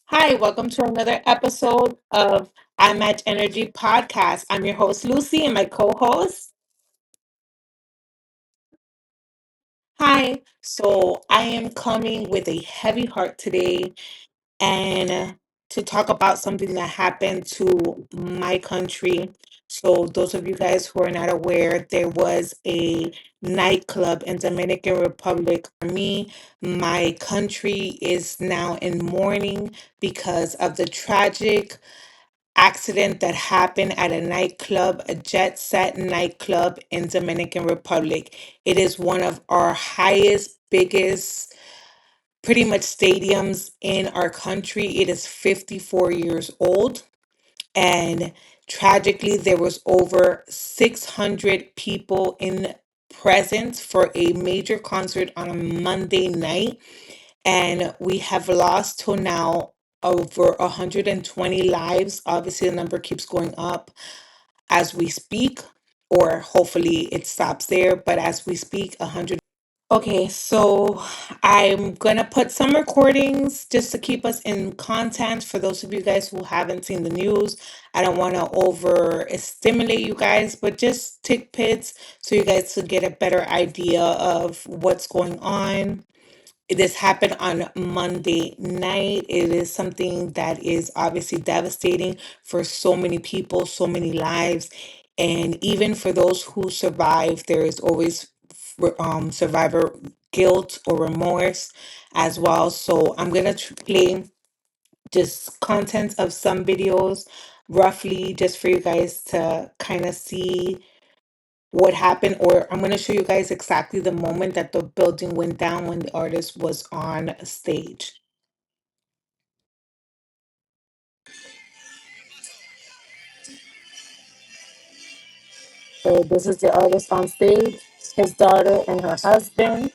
Hi, welcome to another episode of I Match Energy podcast. I'm your host, Lucy, and my co host. Hi. So, I am coming with a heavy heart today and to talk about something that happened to my country. So, those of you guys who are not aware, there was a nightclub in Dominican Republic. For me, my country is now in mourning because of the tragic accident that happened at a nightclub, a Jetset nightclub in Dominican Republic. It is one of our highest, biggest, pretty much stadiums in our country. It is 54 years old, and tragically, there was over 600 people in presence for a major concert on a Monday night, and we have lost till now over 120 lives. Obviously, the number keeps going up as we speak, or hopefully it stops there. But as we speak, 100. Okay, so I'm gonna put some recordings just to keep us in content for those of you guys who haven't seen the news. I don't want to over stimulate you guys, but just take pits so you guys could get a better idea of what's going on. This happened on Monday night. It is something that is obviously devastating for so many people, so many lives. And even for those who survive, there is always survivor guilt or remorse as well. So I'm going to play just content of some videos roughly just for you guys to kind of see what happened, or I'm going to show you guys exactly the moment that the building went down when the artist was on stage. So this is the artist on stage, his daughter and her husband,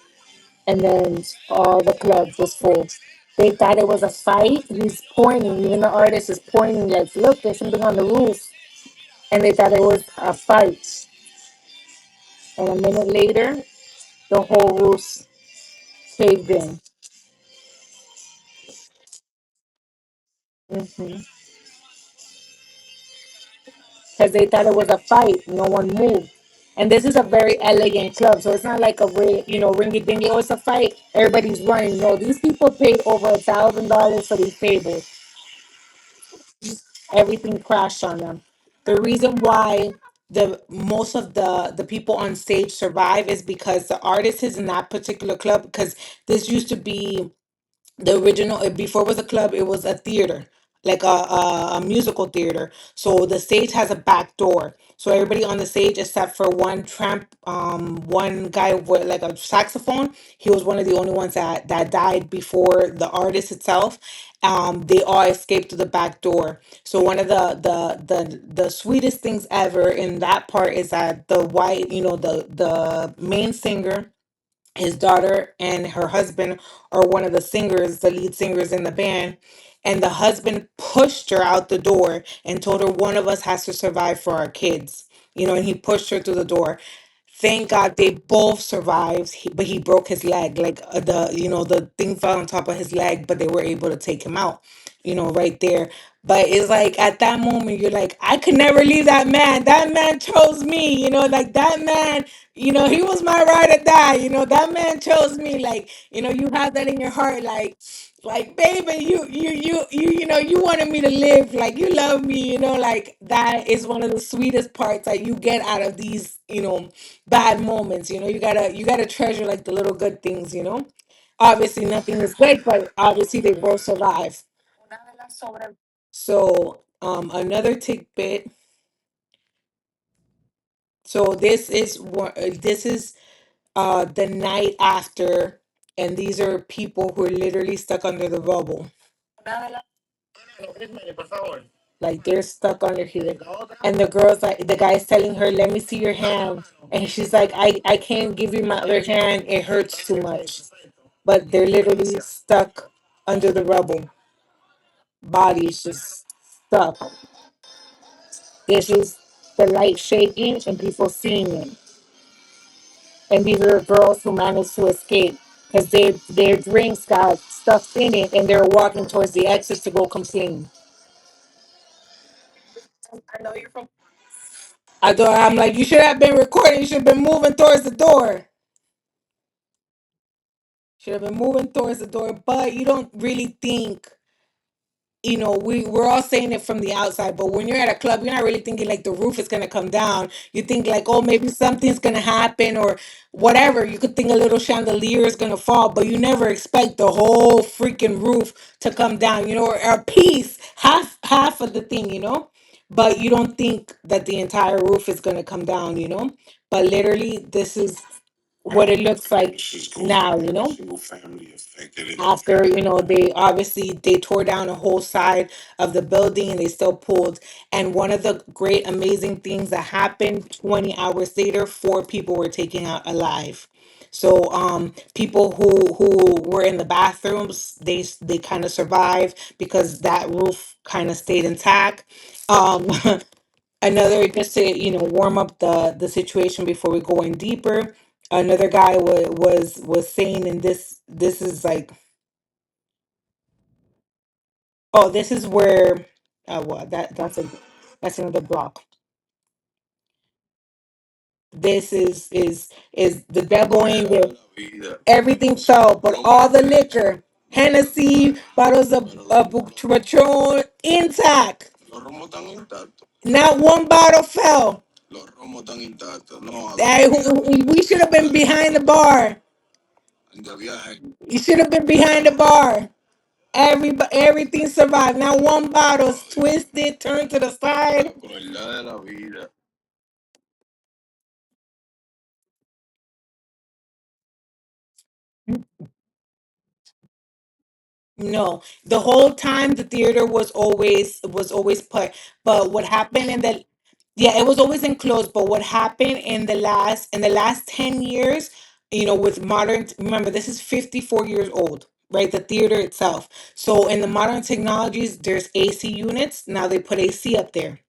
and then all the club was full. They thought it was a fight. He's pointing, even the artist is pointing like, look, there's something on the roof. And they thought it was a fight. And a minute later, the whole roof caved in. Mhm. Because they thought it was a fight. No one moved. And this is a very elegant club, so it's not like a ringy dingy. Oh, it's a fight. Everybody's running. No, these people paid over $1,000 for these tables. Everything crashed on them. The reason why the most of the people on stage survive is because the artist is in that particular club. Because this used to be the original, before it was a club, it was a theater, like a musical theater. So the stage has a back door, so everybody on the stage except for one guy with like a saxophone, he was one of the only ones that died before the artist itself. They all escaped to the back door. So one of the sweetest things ever in that part is that the white, the main singer, his daughter and her husband are one of the singers, the lead singers in the band. And the husband pushed her out the door and told her one of us has to survive for our kids. And he pushed her through the door. Thank God they both survived, but he broke his leg. Like the thing fell on top of his leg, but they were able to take him out, right there. But it's like at that moment, you're like, I could never leave that man. That man chose me, like that man, he was my ride or die. That man chose me. Like, you have that in your heart, like, baby, you wanted me to live. Like, you love me, like that is one of the sweetest parts that you get out of these, bad moments. You gotta treasure like the little good things. Obviously nothing is good, but obviously they both survive. So another tidbit. So this is the night after, and these are people who are literally stuck under the rubble. Like they're stuck under here. And the girl's like, the guy's telling her, let me see your hand. And she's like, I can't give you my other hand. It hurts too much. But they're literally stuck under the rubble. Bodies just stuck. There's just the light shaking and people seeing it. And these are the girls who managed to escape. because their drinks got stuff in it, and they're walking towards the exits to go complain. I'm like, you should have been recording. You should have been moving towards the door. Should have been moving towards the door, but you don't really think, we're all saying it from the outside, but when you're at a club, you're not really thinking like the roof is gonna come down. You think like, oh, maybe something's gonna happen or whatever. You could think a little chandelier is gonna fall, but you never expect the whole freaking roof to come down, or a piece, half of the thing, but you don't think that the entire roof is gonna come down, but literally this is what it looks like now, after, they obviously they tore down a whole side of the building and they still pulled. And one of the great amazing things that happened, 20 hours later, four people were taken out alive. So people who were in the bathrooms, they kind of survived because that roof kind of stayed intact. um Another, just to warm up the situation before we go in deeper. Another guy was saying, and this is like, oh, this is where, well, that's another block. This is the devil ain't there. Everything fell, but all the liquor, Hennessy, bottles of Patron intact. Not one bottle fell. We should have been behind the bar. You should have been behind the bar. Everything survived. Not one bottle's twisted, turned to the side. No, the whole time the theater was always put. But what happened in the yeah, it was always enclosed. But what happened in the last 10 years, with modern, remember this is 54 years old, right? The theater itself. So in the modern technologies, there's AC units. Now they put AC up there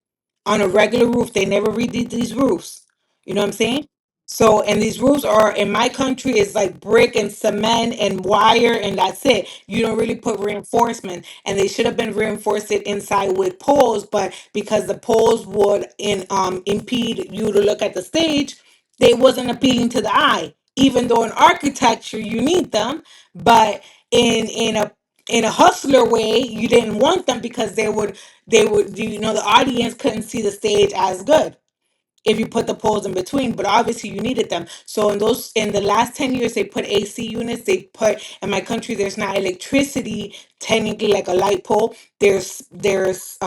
on a regular roof. They never redid these roofs. You know what I'm saying? So, and these roofs are in my country is like brick and cement and wire, and that's it. You don't really put reinforcement, and they should have been reinforced it inside with poles, but because the poles would impede you to look at the stage, they wasn't appealing to the eye. Even though in architecture you need them, but in a hustler way, you didn't want them because they would the audience couldn't see the stage as good if you put the poles in between, but obviously you needed them. So in the last 10 years they put AC units. They put, in my country there's not electricity technically like a light pole. There's plantas,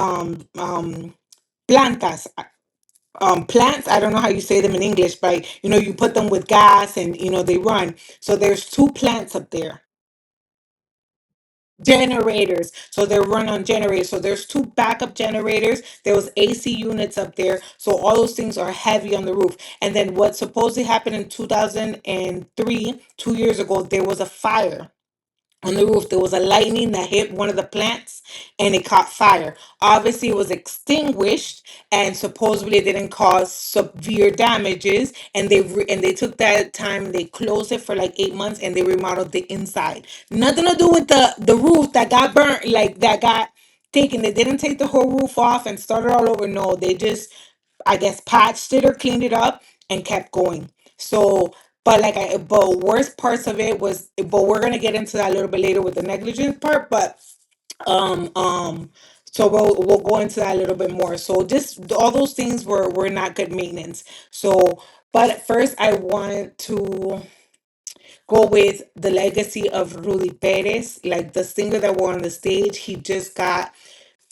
plants. I don't know how you say them in English, but you put them with gas and they run. So there's two plants up there. Generators. So they're run on generators. So there's two backup generators. There was AC units up there. So all those things are heavy on the roof. And then what supposedly happened in 2003, 2 years ago, there was a fire on the roof. There was a lightning that hit one of the plants and it caught fire. Obviously, it was extinguished and supposedly it didn't cause severe damages. And they took that time. They closed it for like 8 months and they remodeled the inside. Nothing to do with the roof that got burnt, like that got taken. They didn't take the whole roof off and start it all over. No, they just, I guess, patched it or cleaned it up and kept going. So, but worst parts of it was, but we're gonna get into that a little bit later with the negligence part. But um, um, so we'll go into that a little bit more. So just all those things were not good maintenance. So, but at first I want to go with the legacy of Rudy Perez, like the singer that were on the stage.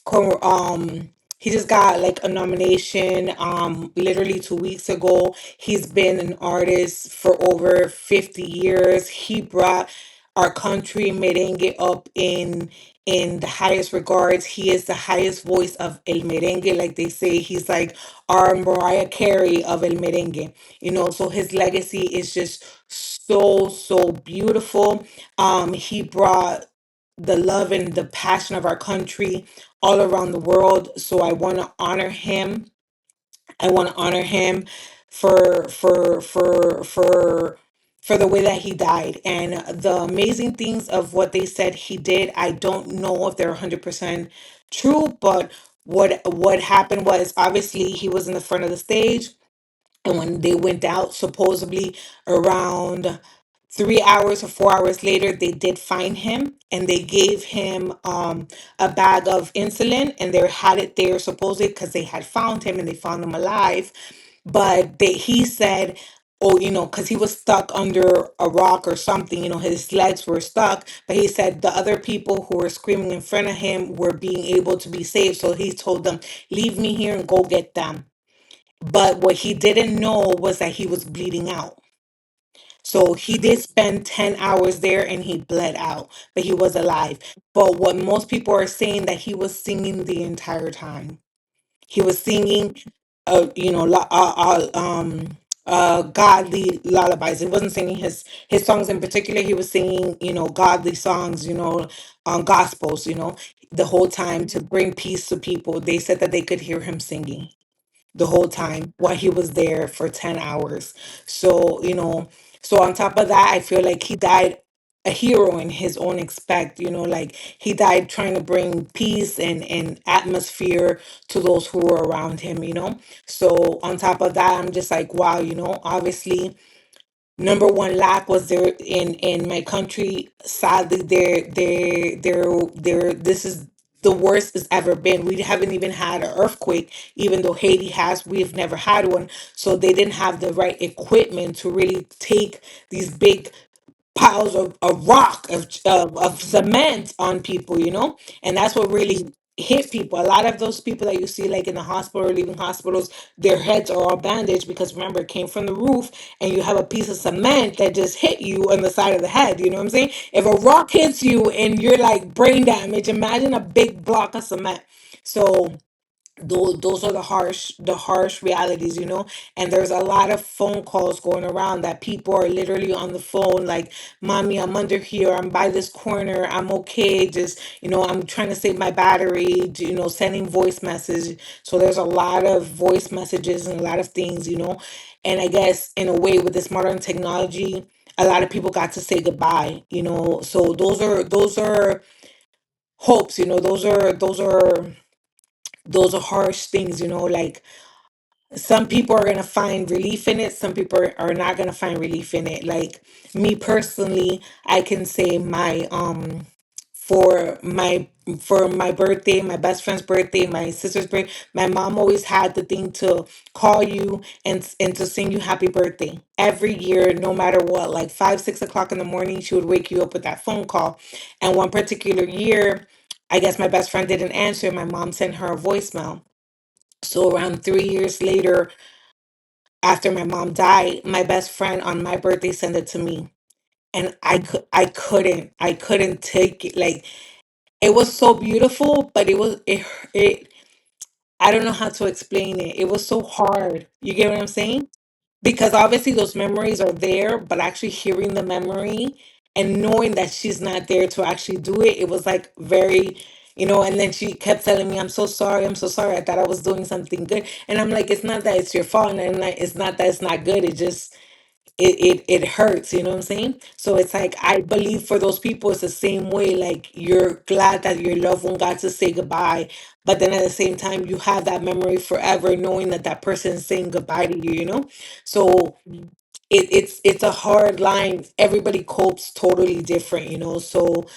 Co- um he just got like a nomination literally 2 weeks ago. He's been an artist for over 50 years. He brought our country merengue up in the highest regards. He is the highest voice of el merengue, like they say. He's like our Mariah Carey of el merengue. So his legacy is just so beautiful. He brought the love and the passion of our country all around the world. So I want to honor him. I want to honor him for for the way that he died. And the amazing things of what they said he did, I don't know if they're 100% true, but what happened was obviously he was in the front of the stage, and when they went out, supposedly around 3 hours or 4 hours later, they did find him and they gave him a bag of insulin, and they had it there supposedly because they had found him and they found him alive. But he said, oh, because he was stuck under a rock or something, his legs were stuck. But he said the other people who were screaming in front of him were being able to be saved. So he told them, leave me here and go get them. But what he didn't know was that he was bleeding out. So he did spend 10 hours there and he bled out, but he was alive. But what most people are saying, that he was singing the entire time. He was singing, godly lullabies. He wasn't singing his songs in particular. He was singing, godly songs, gospels, the whole time to bring peace to people. They said that they could hear him singing the whole time while he was there for 10 hours. So, so on top of that, I feel like he died a hero in his own expect, like he died trying to bring peace and atmosphere to those who were around him, So on top of that, I'm just like, wow, obviously number one lack was there in my country. Sadly, there this is the worst it's ever been. We haven't even had an earthquake, even though Haiti has. We've never had one. So they didn't have the right equipment to really take these big piles of rock of cement on people, and that's what really hit people. A lot of those people that you see like in the hospital or leaving hospitals, their heads are all bandaged because remember it came from the roof, and you have a piece of cement that just hit you on the side of the head. You know what I'm saying? If a rock hits you and you're like brain damage, imagine a big block of cement. So those are the harsh realities, and there's a lot of phone calls going around that people are literally on the phone like, mommy, I'm under here, I'm by this corner, I'm okay, just, I'm trying to save my battery, sending voice message. So there's a lot of voice messages and a lot of things, and I guess in a way with this modern technology, a lot of people got to say goodbye, so those are hopes, those are harsh things, like some people are going to find relief in it, some people are not going to find relief in it. Like me personally, I can say for my for my birthday, my best friend's birthday, my sister's birthday, my mom always had the thing to call you and to sing you happy birthday every year, no matter what, like 5 6 o'clock in the morning, she would wake you up with that phone call. And one particular year, I guess my best friend didn't answer, my mom sent her a voicemail. So around 3 years later, after my mom died, my best friend on my birthday sent it to me. And I couldn't take it. Like it was so beautiful, but it I don't know how to explain it. It was so hard. You get what I'm saying? Because obviously those memories are there, but actually hearing the memory and knowing that she's not there to actually do it, it was like very, and then she kept telling me, I'm so sorry, I'm so sorry. I thought I was doing something good. And I'm like, it's not that it's your fault, and like, it's not that it's not good. It just it hurts, you know what I'm saying? So it's like I believe for those people it's the same way. Like you're glad that your loved one got to say goodbye, but then at the same time you have that memory forever, knowing that that person is saying goodbye to you. So it's a hard line. Everybody copes totally different, so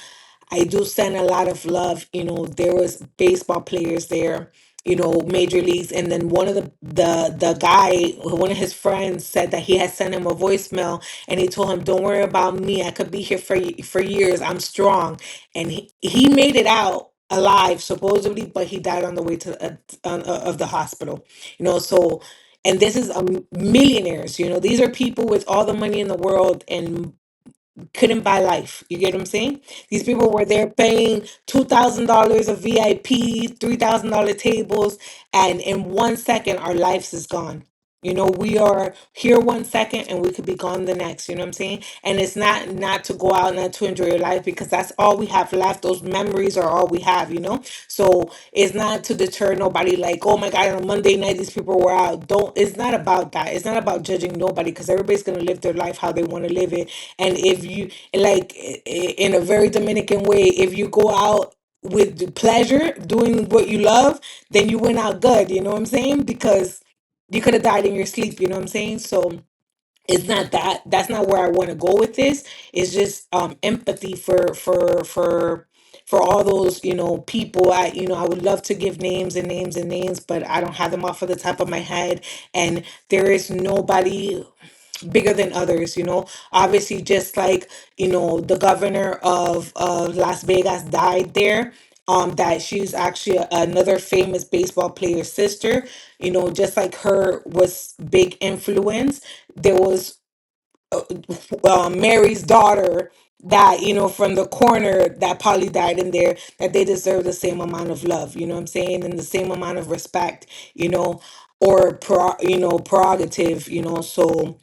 I do send a lot of love. There was baseball players there, major leagues, and then one of the guy, one of his friends said that he had sent him a voicemail, and he told him, "Don't worry about me. I could be here for years. I'm strong." And he made it out alive supposedly, but he died on the way to of the hospital. So. And this is millionaires. These are people with all the money in the world and couldn't buy life. You get what I'm saying? These people were there paying $2,000 of VIP, $3,000 tables, and in 1 second, our lives is gone. You know, we are here 1 second and we could be gone the next, you know what I'm saying? And it's not to go out, not to enjoy your life, because that's all we have left. Those memories are all we have, you know? So it's not to deter nobody like, oh my God, on a Monday night these people were out. Don't It's not about that. It's not about judging nobody, because everybody's gonna live their life how they want to live it. And if you like in a very Dominican way, if you go out with the pleasure doing what you love, then you went out good, you know what I'm saying? Because you could have died in your sleep, you know what I'm saying? So it's not that, that's not where I want to go with this. It's just empathy for all those, you know, people. I would love to give names and names and names, but I don't have them off of the top of my head. And there is nobody bigger than others, you know. Obviously, just like, you know, the governor of Las Vegas died there. That she's actually another famous baseball player's sister, you know, just like her was big influence. There was Mary's daughter that, you know, from the corner that probably died in there, that they deserve the same amount of love, you know what I'm saying, and the same amount of respect, you know, or prerogative, you know. So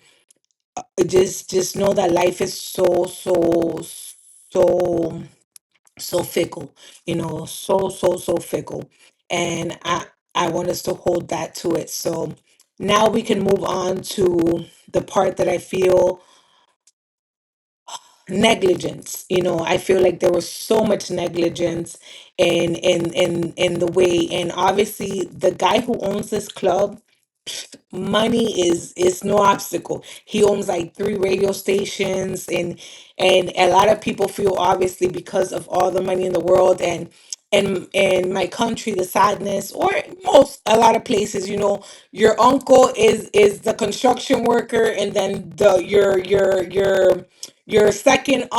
just know that life is so so fickle, you know, so fickle. And I want us to hold that to it. So now we can move on to the part that I feel negligence. You know, I feel like there was so much negligence in the way. And obviously the guy who owns this club, money is no obstacle. He owns like three radio stations, and a lot of people feel, obviously, because of all the money in the world, and my country, the sadness, or most a lot of places, you know, your uncle is the construction worker, and then your second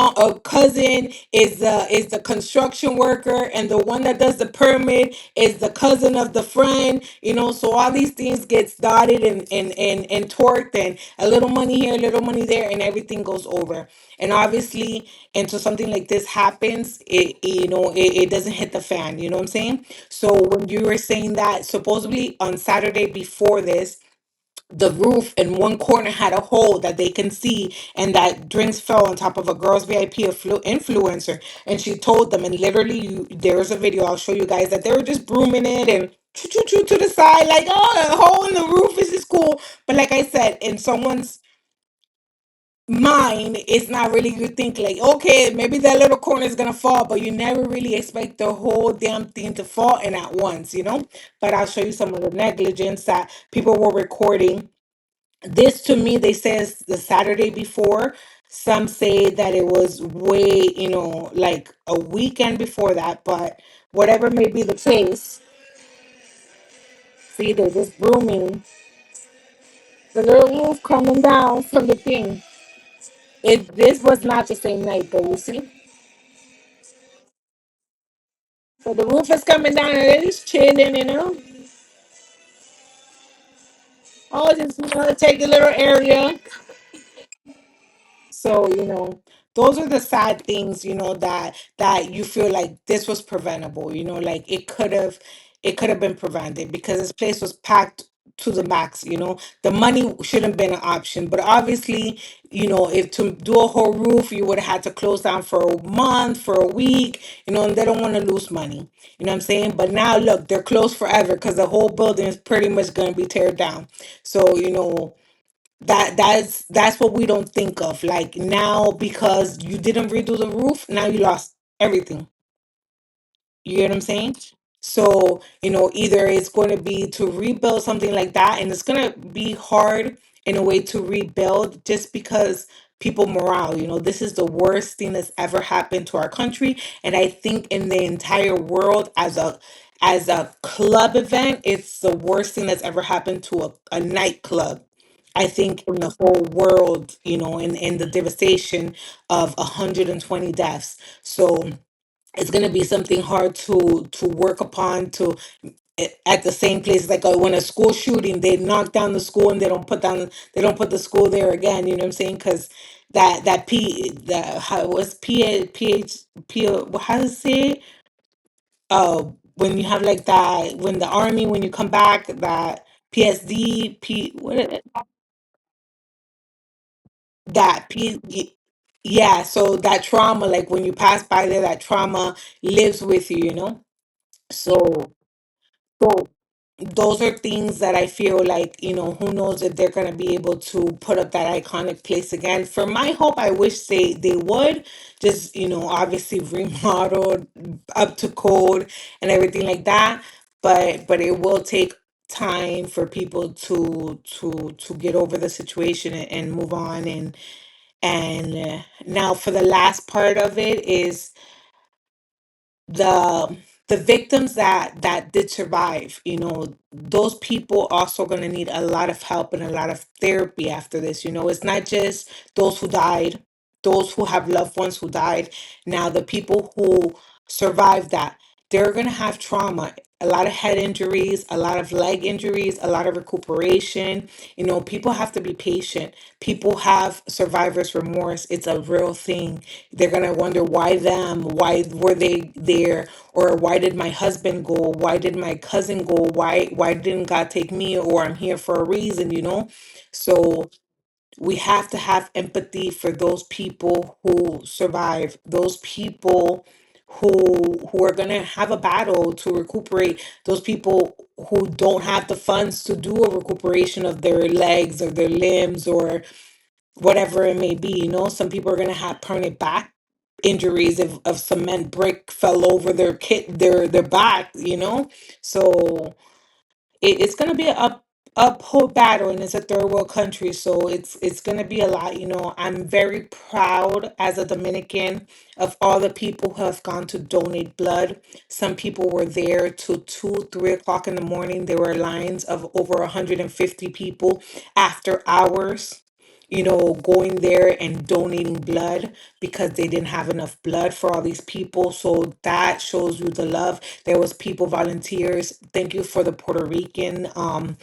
cousin is the construction worker, and the one that does the permit is the cousin of the friend, you know. So all these things gets dotted and torqued, and a little money here, a little money there, and everything goes over. And obviously, until something like this happens, it doesn't hit the fan, you know what I'm saying? So when you were saying that supposedly on Saturday before this, the roof in one corner had a hole that they can see, and that drinks fell on top of a girl's VIP influencer. And she told them, and literally, there's a video, I'll show you guys, that they were just brooming it and choo choo choo to the side, like, oh, a hole in the roof, this is cool. But like I said, in someone's mind, it's not really, you think like, okay, maybe that little corner is gonna fall, but you never really expect the whole damn thing to fall in at once, you know. But I'll show you some of the negligence that people were recording. This, to me, they says the Saturday before. Some say that it was way, you know, like a weekend before that. But whatever may be the case, see, they're just brooming the little roof coming down from the thing. This was not the same night, though. You see, so the roof is coming down and it is chilling, you know. Oh, just, you know, take a little area. So, you know, those are the sad things, you know, that you feel like this was preventable, you know, like it could have been prevented, because this place was packed to the max, you know. The money shouldn't have been an option. But obviously, you know, if to do a whole roof, you would have had to close down for a month, for a week, you know, and they don't want to lose money. You know what I'm saying? But now look, they're closed forever because the whole building is pretty much gonna be teared down. So, you know, that's what we don't think of. Like now, because you didn't redo the roof, now you lost everything. You get what I'm saying? So, you know, either it's going to be to rebuild something like that, and it's going to be hard in a way to rebuild, just because people morale, you know, this is the worst thing that's ever happened to our country. And I think in the entire world, as a club event, it's the worst thing that's ever happened to a nightclub. I think in the whole world, you know, in the devastation of 120 deaths. So it's going to be something hard to work upon, to at the same place. Like when a school shooting, they knock down the school and they don't put the school there again, you know what I'm saying? Because that p that how was p ph p how does it say when you have like that, when the army, when you come back, that PSD, what is it? That yeah, so that trauma, like when you pass by there, that trauma lives with you, you know? So so those are things that I feel like, who knows if they're gonna be able to put up that iconic place again. For my hope, I wish they would just, obviously remodel up to code and everything like that. But it will take time for people to get over the situation and move on. And now for the last part of it is the the victims that did survive. Those people also going to need a lot of help and a lot of therapy after this. It's not just those who died, those who have loved ones who died. Now the people who survived that, they're going to have trauma, a lot of head injuries, a lot of leg injuries, a lot of recuperation. People have to be patient. People have survivor's remorse. It's a real thing. They're going to wonder, why them? Why were they there? Or why did my husband go? Why did my cousin go? Why didn't God take me? Or I'm here for a reason? So we have to have empathy for those people who survive, those people who are going to have a battle to recuperate, those people who don't have the funds to do a recuperation of their legs or their limbs or whatever it may be. Some people are going to have permanent back injuries if a cement brick fell over their back. So it's going to be a uphill battle, and it's a third world country, so it's going to be a lot. I'm very proud as a Dominican of all the people who have gone to donate blood. Some people were there till 2, 3 o'clock in the morning. There were lines of over 150 people after hours, going there and donating blood because they didn't have enough blood for all these people. So that shows you the love. There was people, volunteers. Thank you for the Puerto Rican or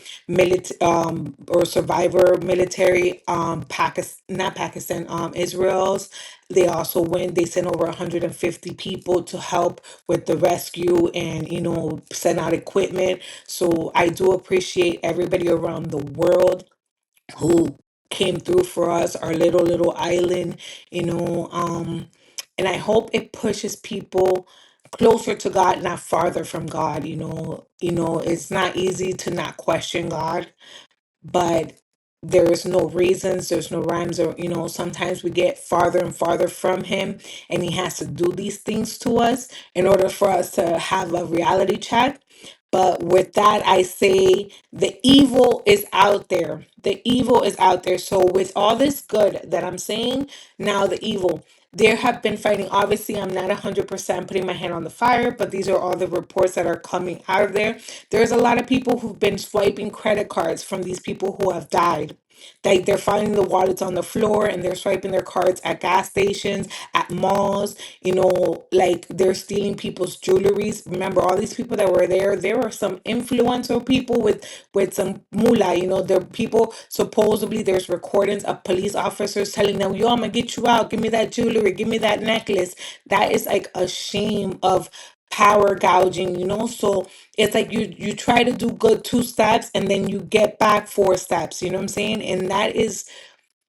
survivor military, not Pakistan, Israel's. They also went, they sent over 150 people to help with the rescue and, send out equipment. So I do appreciate everybody around the world who came through for us, our little island, you know. And I hope it pushes people closer to God, not farther from God. It's not easy to not question God, but there's no reasons, there's no rhymes, or sometimes we get farther and farther from him, and he has to do these things to us in order for us to have a reality check. But with that, I say the evil is out there. The evil is out there. So with all this good that I'm saying, now the evil, there have been fighting. Obviously, I'm not 100% putting my hand on the fire, but these are all the reports that are coming out of there. There's a lot of people who've been swiping credit cards from these people who have died. Like, they're finding the wallets on the floor and they're swiping their cards at gas stations, at malls, like they're stealing people's jewelries. Remember, all these people that were there were some influential people with some moolah. There people, supposedly there's recordings of police officers telling them, yo, I'm gonna get you out, give me that jewelry, give me that necklace. That is like a shame of power gouging. So it's like you try to do good 2 steps and then you get back 4 steps. You know what I'm saying? And that is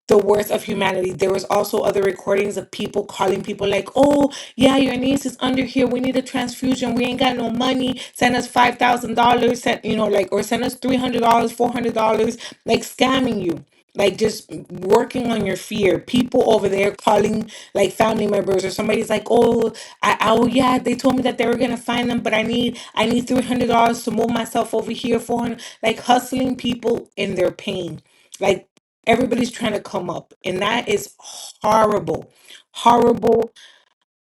the worst of humanity. There was also other recordings of people calling people like, oh, yeah, your niece is under here. We need a transfusion. We ain't got no money. Send us $5,000. Or send us $300, $400, like scamming you. Like, just working on your fear. People over there calling like family members, or somebody's like, oh, oh yeah, they told me that they were gonna find them, but I need $300 to move myself over here. 400, like hustling people in their pain. Like, everybody's trying to come up, and that is horrible, horrible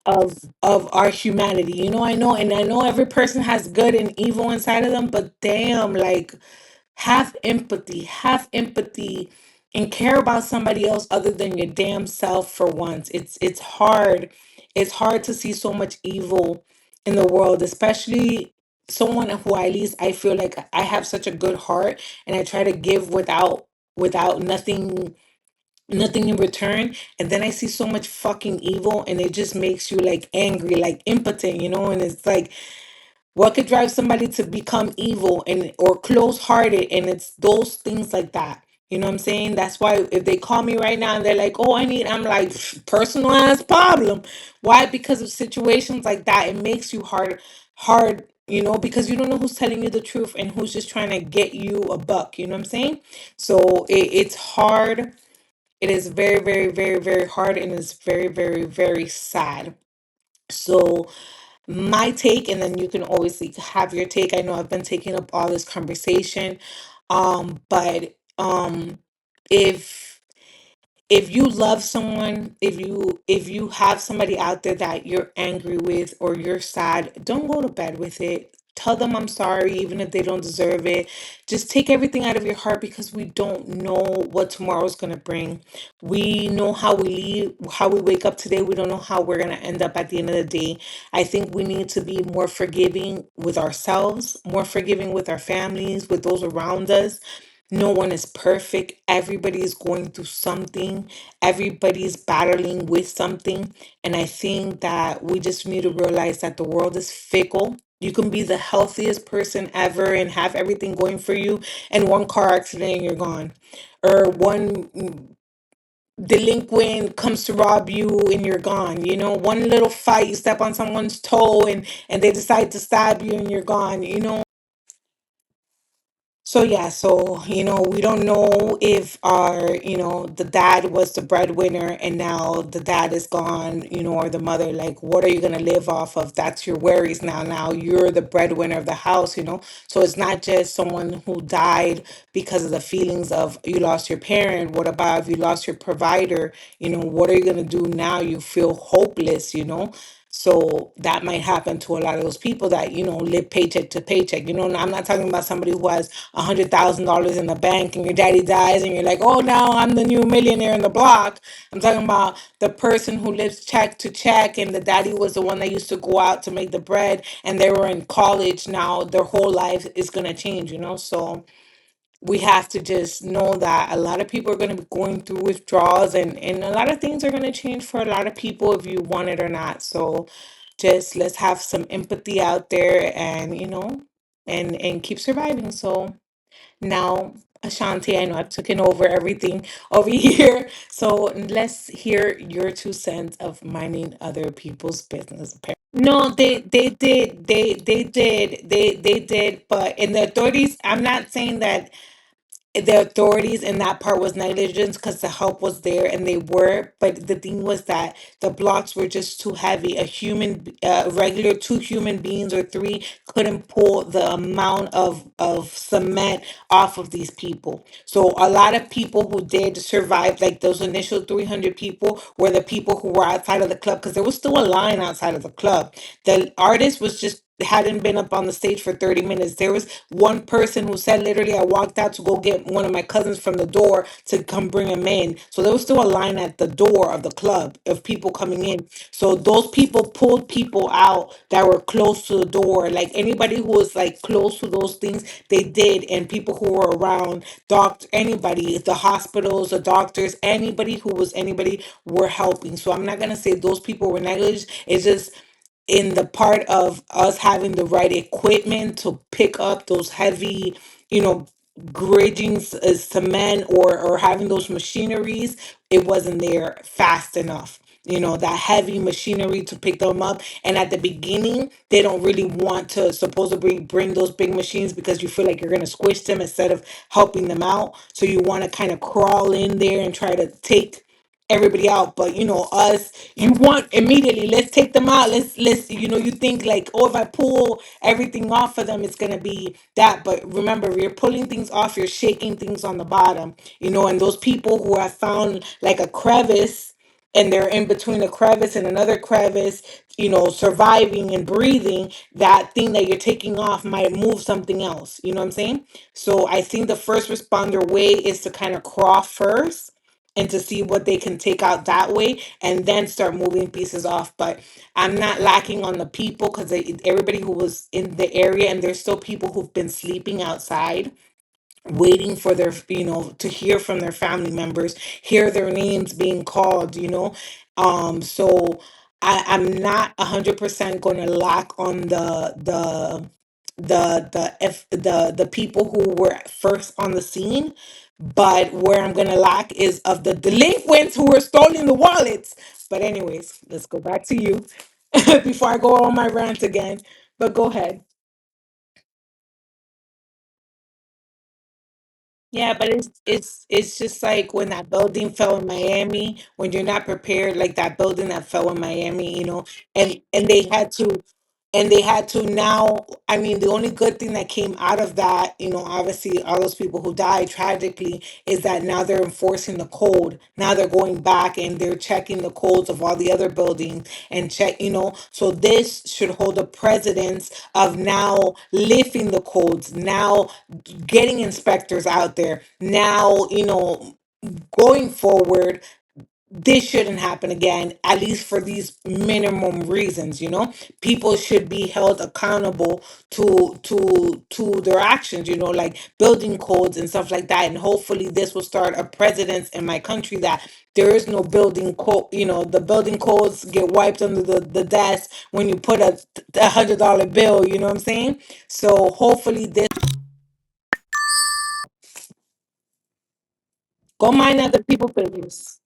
of our humanity. I know every person has good and evil inside of them, but damn, like, have empathy, and care about somebody else other than your damn self for once. It's hard. It's hard to see so much evil in the world, especially someone who, at least I feel like I have such a good heart, and I try to give without nothing in return. And then I see so much fucking evil, and it just makes you like angry, like impotent, and it's like, What could drive somebody to become evil and or close-hearted? And it's those things like that. You know what I'm saying? That's why if they call me right now and they're like, "Oh, I need," I'm like, personalized problem. Why? Because of situations like that, it makes you hard, because you don't know who's telling you the truth and who's just trying to get you a buck. You know what I'm saying? So it's hard. It is very, very, very, very hard, and it's very, very, very sad. So my take, and then you can always have your take. I know I've been taking up all this conversation, but if if you love someone, if you have somebody out there that you're angry with or you're sad, don't go to bed with it. Tell them I'm sorry, even if they don't deserve it. Just take everything out of your heart, because we don't know what tomorrow's gonna bring. We know how we leave, how we wake up today. We don't know how we're gonna end up at the end of the day. I think we need to be more forgiving with ourselves, more forgiving with our families, with those around us. No one is perfect. Everybody is going through something. Everybody's battling with something. And I think that we just need to realize that the world is fickle. You can be the healthiest person ever and have everything going for you, and one car accident and you're gone. Or one delinquent comes to rob you and you're gone. One little fight, you step on someone's toe and they decide to stab you and you're gone. So yeah, so we don't know if the dad was the breadwinner and now the dad is gone, or the mother. Like, what are you gonna live off of? That's your worries now. Now you're the breadwinner of the house. So it's not just someone who died because of the feelings of you lost your parent. What about if you lost your provider? What are you gonna do now? You feel hopeless. So that might happen to a lot of those people that live paycheck to paycheck. I'm not talking about somebody who has $100,000 in the bank and your daddy dies and you're like, oh, now I'm the new millionaire in the block. I'm talking about the person who lives check to check, and the daddy was the one that used to go out to make the bread, and they were in college. Now their whole life is gonna change. So we have to just know that a lot of people are going to be going through withdrawals, and a lot of things are going to change for a lot of people if you want it or not. So just let's have some empathy out there, and keep surviving. So now, Ashanti, I know I've taken over everything over here. So let's hear your 2 cents of minding other people's business. No, they did, but in the authorities, I'm not saying that the authorities in that part was negligence, because the help was there and they were, but the thing was that the blocks were just too heavy. Regular two human beings or three couldn't pull the amount of cement off of these people. So a lot of people who did survive, like those initial 300 people, were the people who were outside of the club, because there was still a line outside of the club. The artist was just hadn't been up on the stage for 30 minutes. There was one person who said, literally, I walked out to go get one of my cousins from the door to come bring him in. So there was still a line at the door of the club of people coming in. So those people pulled people out that were close to the door. Like anybody who was like close to those things, they did. And people who were around, anybody, the hospitals, the doctors, anybody were helping. So I'm not gonna say those people were negligent. It's just in the part of us having the right equipment to pick up those heavy, you know, grading cement, or having those machineries, it wasn't there fast enough. That heavy machinery to pick them up. And at the beginning, they don't really want to supposedly bring those big machines, because you feel like you're going to squish them instead of helping them out. So you want to kind of crawl in there and try to take everybody out. But us, you want immediately, let's take them out, let's you think like, oh, if I pull everything off of them, it's going to be that. But remember, you're pulling things off, you're shaking things on the bottom. And those people who have found like a crevice, and they're in between a crevice and another crevice, surviving and breathing, that thing that you're taking off might move something else. You know what I'm saying? So I think the first responder way is to kind of crawl first, and to see what they can take out that way, and then start moving pieces off. But I'm not lacking on the people, because everybody who was in the area, and there's still people who've been sleeping outside waiting for their, to hear from their family members, hear their names being called. So I'm not 100% going to lock on the people who were first on the scene, but where I'm going to lack is of the delinquents who were stealing the wallets. But anyways, let's go back to you before I go on my rant again. But go ahead. Yeah, but it's just like when that building fell in Miami, when you're not prepared, like that building that fell in Miami, and they had to now, I mean, the only good thing that came out of that, obviously all those people who died tragically, is that now they're enforcing the code. Now they're going back and they're checking the codes of all the other buildings and so this should hold a precedence of now lifting the codes, now getting inspectors out there. Now, going forward, this shouldn't happen again, at least for these minimum reasons. People should be held accountable to their actions, like building codes and stuff like that. And hopefully this will start a precedence in my country that there is no building code. The building codes get wiped under the desk when you put a $100 bill. You know what I'm saying? So hopefully this go mind other people business.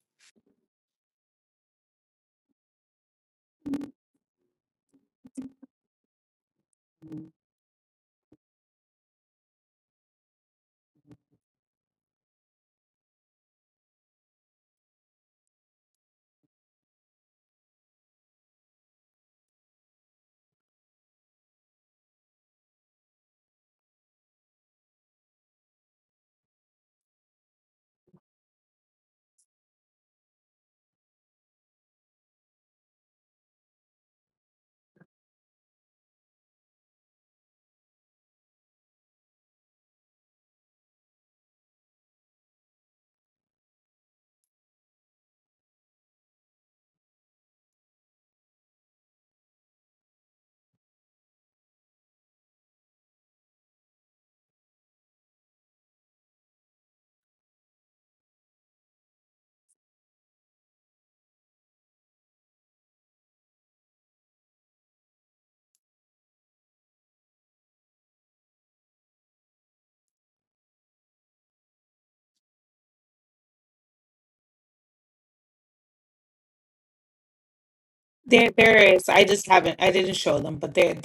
There is. I just haven't. I didn't show them, but there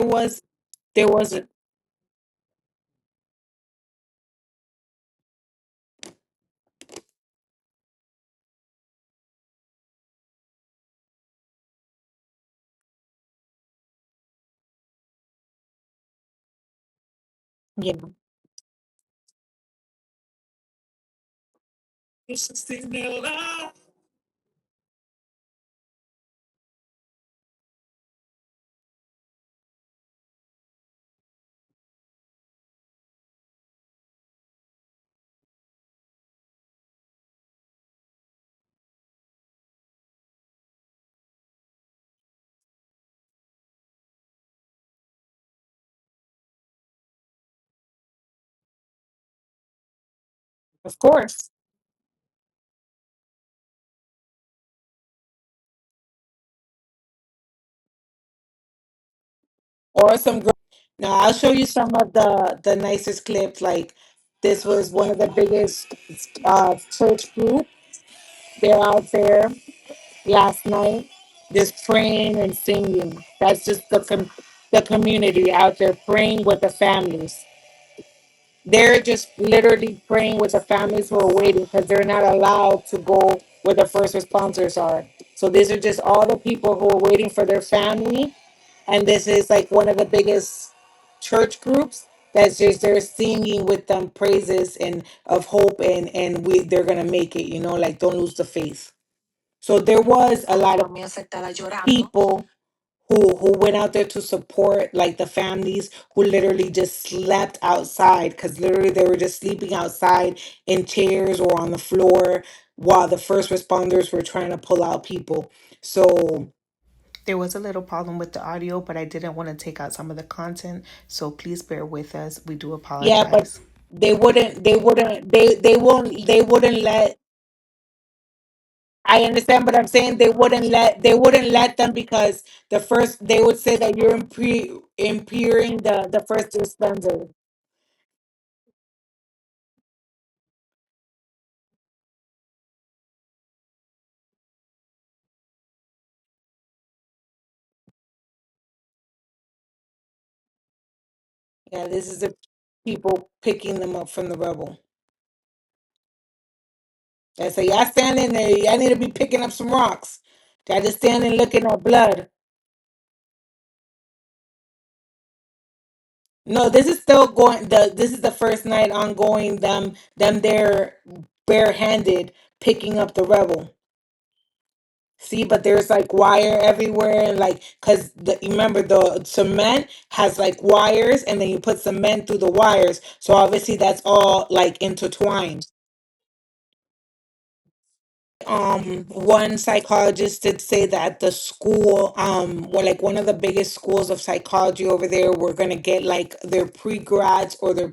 was a yeah. Of course. Or some now I'll show you some of the nicest clips. Like this was one of the biggest church group. They're out there last night, just praying and singing. That's just the community out there praying with the families. They're just literally praying with the families who are waiting because they're not allowed to go where the first responders are. So these are just all the people who are waiting for their family. And this is like one of the biggest church groups that's just they're singing with them praises and of hope, and they're gonna make it, like don't lose the faith. So there was a lot of people who went out there to support like the families who literally just slept outside, because literally they were just sleeping outside in chairs or on the floor while the first responders were trying to pull out people. So there was a little problem with the audio, but I didn't want to take out some of the content, so please bear with us. We do yeah, but apologize. They wouldn't let I understand, but I'm saying they wouldn't let them because the first they would say that you're impairing the first responder. Yeah, this is the people picking them up from the rubble. They say, y'all standing there, y'all need to be picking up some rocks. Y'all just standing looking at blood. No, this is still going this is the first night ongoing them there barehanded picking up the rebel. See, but there's like wire everywhere and like because you remember the cement has like wires and then you put cement through the wires. So obviously that's all like intertwined. One psychologist did say that the school or like one of the biggest schools of psychology over there were going to get like their pre-grads or their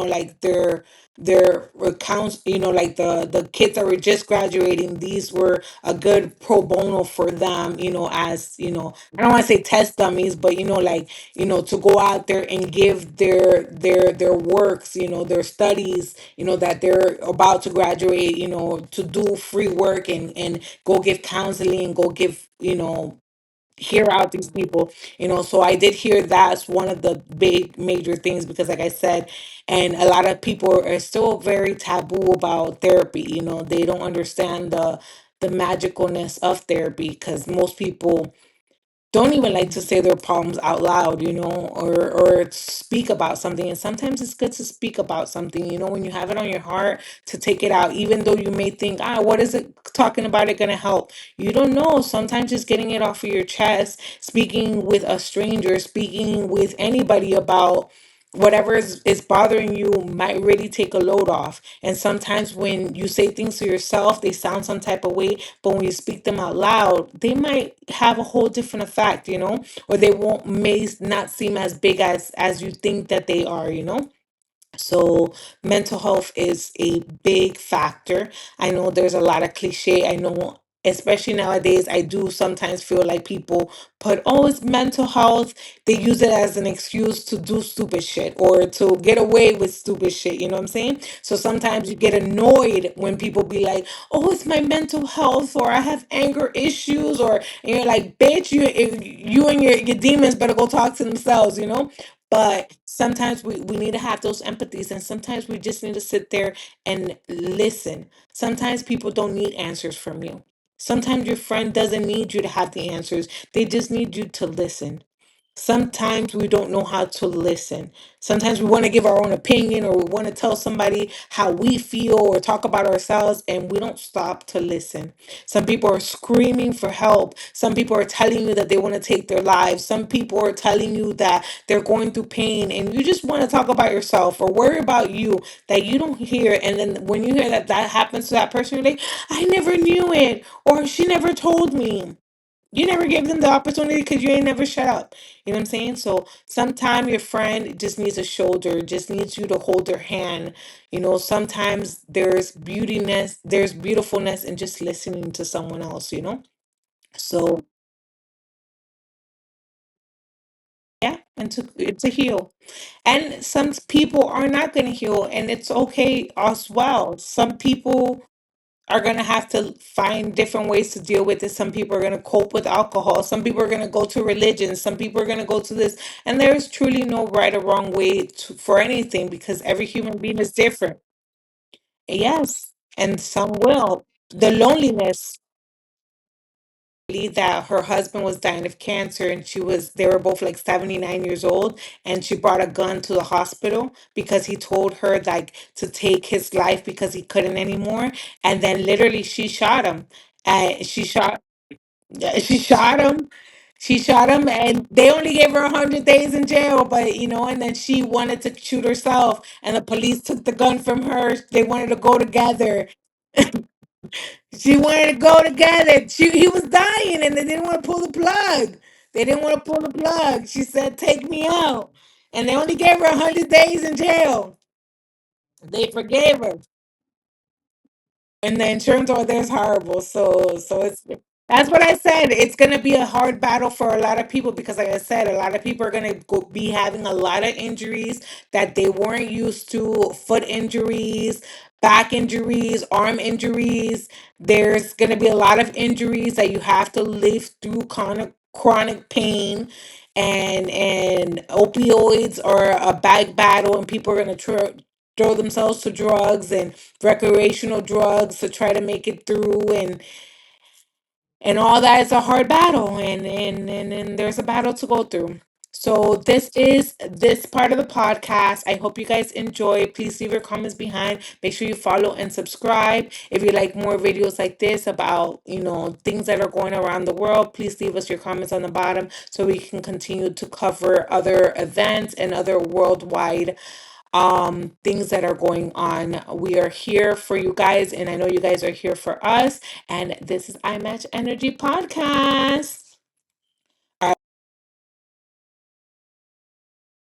like their accounts, like the kids that were just graduating, these were a good pro bono for them, as I don't want to say test dummies, but like to go out there and give their works, their studies, that they're about to graduate, to do free work and go give counseling, go give, hear out these people, so I did hear that's one of the big major things because like I said, and a lot of people are still very taboo about therapy, they don't understand the magicalness of therapy because most people don't even like to say their problems out loud, or speak about something. And sometimes it's good to speak about something, when you have it on your heart to take it out, even though you may think, what is it talking about it going to help? You don't know. Sometimes just getting it off of your chest, speaking with a stranger, speaking with anybody about whatever is bothering you might really take a load off. And sometimes when you say things to yourself, they sound some type of way, but when you speak them out loud, they might have a whole different effect, or they won't may not seem as big as you think that they are, so mental health is a big factor. I know there's a lot of cliche. I know, especially nowadays, I do sometimes feel like people put, oh, it's mental health. They use it as an excuse to do stupid shit or to get away with stupid shit. You know what I'm saying? So sometimes you get annoyed when people be like, oh, it's my mental health, or I have anger issues, or and you're like, bitch, you and your demons better go talk to themselves, but sometimes we need to have those empathies, and sometimes we just need to sit there and listen. Sometimes people don't need answers from you. Sometimes your friend doesn't need you to have the answers, they just need you to listen. Sometimes we don't know how to listen. Sometimes we want to give our own opinion or we want to tell somebody how we feel or talk about ourselves, and we don't stop to listen. Some people are screaming for help. Some people are telling you that they want to take their lives. Some people are telling you that they're going through pain, and you just want to talk about yourself or worry about you that you don't hear. And then when you hear that that happens to that person, you're like, I never knew it, or she never told me. You never gave them the opportunity because you ain't never shut up. You know what I'm saying? So sometimes your friend just needs a shoulder, just needs you to hold their hand. Sometimes there's beautifulness in just listening to someone else. So yeah, and to heal. And some people are not going to heal, and it's okay as well. Some people are going to have to find different ways to deal with it. Some people are going to cope with alcohol. Some people are going to go to religion. Some people are going to go to this. And there's truly no right or wrong way for anything because every human being is different. Yes. And some will. The loneliness, that her husband was dying of cancer and they were both like 79 years old, and she brought a gun to the hospital because he told her like to take his life because he couldn't anymore, and then literally she shot him, and she shot him and they only gave her 100 days in jail, but and then she wanted to shoot herself and the police took the gun from her. They wanted to go together. She wanted to go together. He was dying and they didn't want to pull the plug. They didn't want to pull the plug. She said, take me out. And they only gave her 100 days in jail. They forgave her. And the insurance over there is horrible. So it's that's what I said. It's gonna be a hard battle for a lot of people because, like I said, a lot of people are gonna be having a lot of injuries that they weren't used to. Foot injuries, back injuries, arm injuries. There's gonna be a lot of injuries that you have to live through chronic pain. And opioids are a big battle, and people are gonna throw themselves to drugs and recreational drugs to try to make it through, and all that is a hard battle, and there's a battle to go through. So this is this part of the podcast. I hope you guys enjoy. Please leave your comments behind. Make sure you follow and subscribe. If you like more videos like this about, things that are going around the world, please leave us your comments on the bottom so we can continue to cover other events and other worldwide things that are going on. We are here for you guys, and I know you guys are here for us. And this is iMatch Energy Podcast.